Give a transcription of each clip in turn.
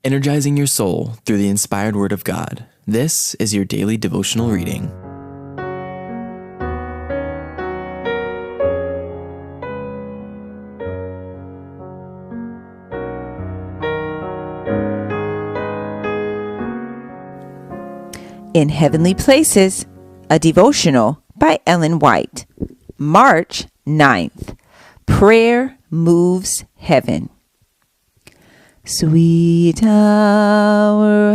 energizing your soul through the inspired Word of God. This is your daily devotional reading. In Heavenly Places, a devotional by Ellen White, March 9th. Prayer moves heaven. Sweet hour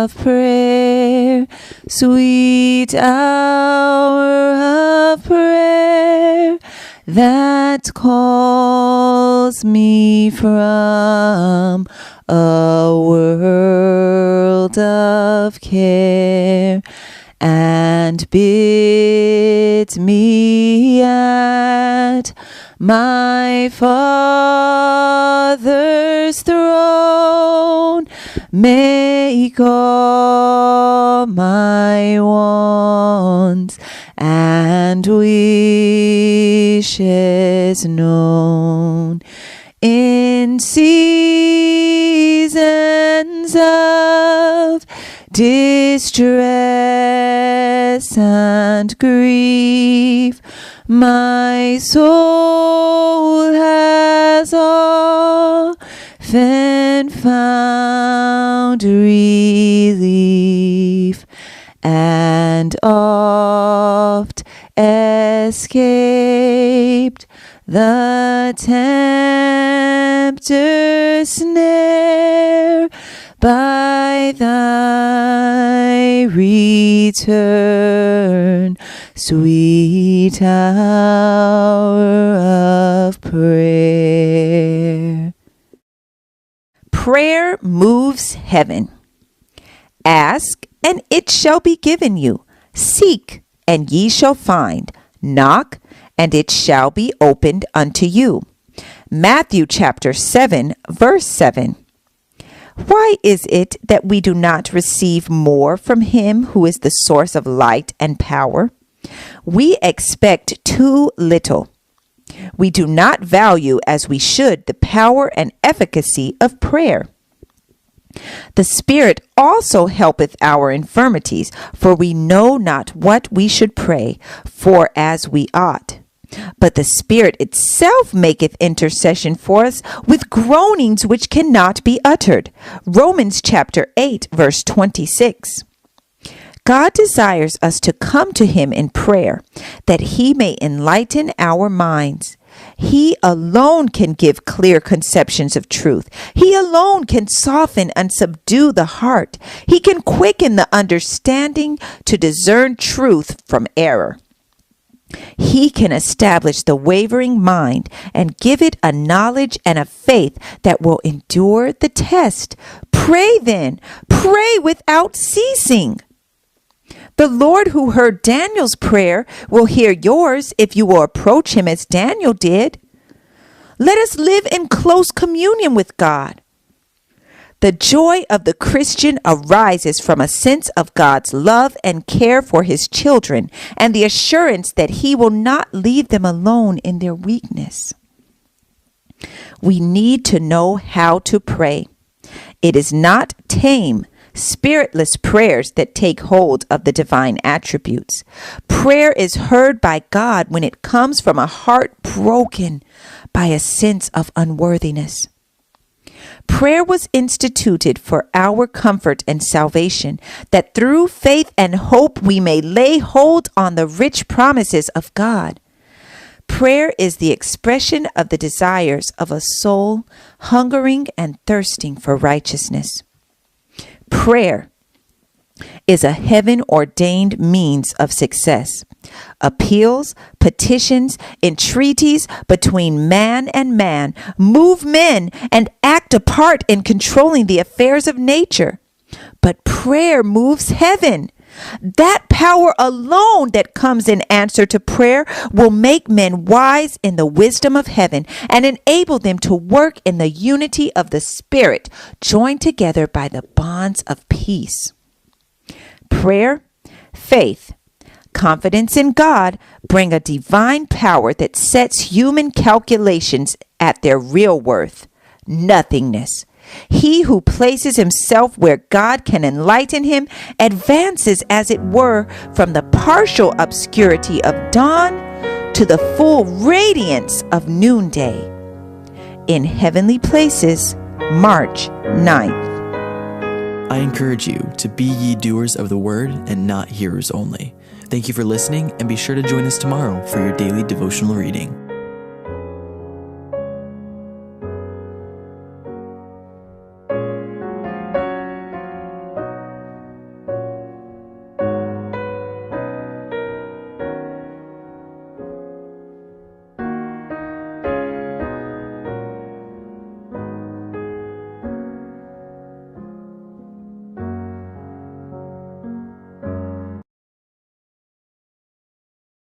of prayer, sweet hour of prayer, that calls me from a world of care and bids me at my Father's throne make all my wants and wishes known. In seasons of distress and grief, my soul has often found relief and oft escaped the tempter's snare by thy return, sweet hour of prayer. Prayer moves heaven. Ask, and it shall be given you. Seek, and ye shall find. Knock, and it shall be opened unto you. Matthew chapter 7, verse 7. Why is it that we do not receive more from Him who is the source of light and power? We expect too little. We do not value as we should the power and efficacy of prayer. The Spirit also helpeth our infirmities, for we know not what we should pray for as we ought. But the Spirit itself maketh intercession for us with groanings which cannot be uttered. Romans chapter 8, verse 26. God desires us to come to Him in prayer, that He may enlighten our minds. He alone can give clear conceptions of truth. He alone can soften and subdue the heart. He can quicken the understanding to discern truth from error. He can establish the wavering mind and give it a knowledge and a faith that will endure the test. Pray then, pray without ceasing. The Lord who heard Daniel's prayer will hear yours if you will approach Him as Daniel did. Let us live in close communion with God. The joy of the Christian arises from a sense of God's love and care for His children and the assurance that He will not leave them alone in their weakness. We need to know how to pray. It is not tame, spiritless prayers that take hold of the divine attributes. Prayer is heard by God when it comes from a heart broken by a sense of unworthiness. Prayer was instituted for our comfort and salvation, that through faith and hope we may lay hold on the rich promises of God. Prayer is the expression of the desires of a soul hungering and thirsting for righteousness. Prayer is a heaven-ordained means of success. Appeals, petitions, entreaties between man and man move men and act a part in controlling the affairs of nature. But prayer moves heaven. That power alone that comes in answer to prayer will make men wise in the wisdom of heaven and enable them to work in the unity of the Spirit, joined together by the bonds of peace. Prayer, faith, confidence in God bring a divine power that sets human calculations at their real worth, nothingness. He who places himself where God can enlighten him advances, as it were, from the partial obscurity of dawn to the full radiance of noonday. In Heavenly Places, March 9th. I encourage you to be ye doers of the word and not hearers only. Thank you for listening, and be sure to join us tomorrow for your daily devotional reading.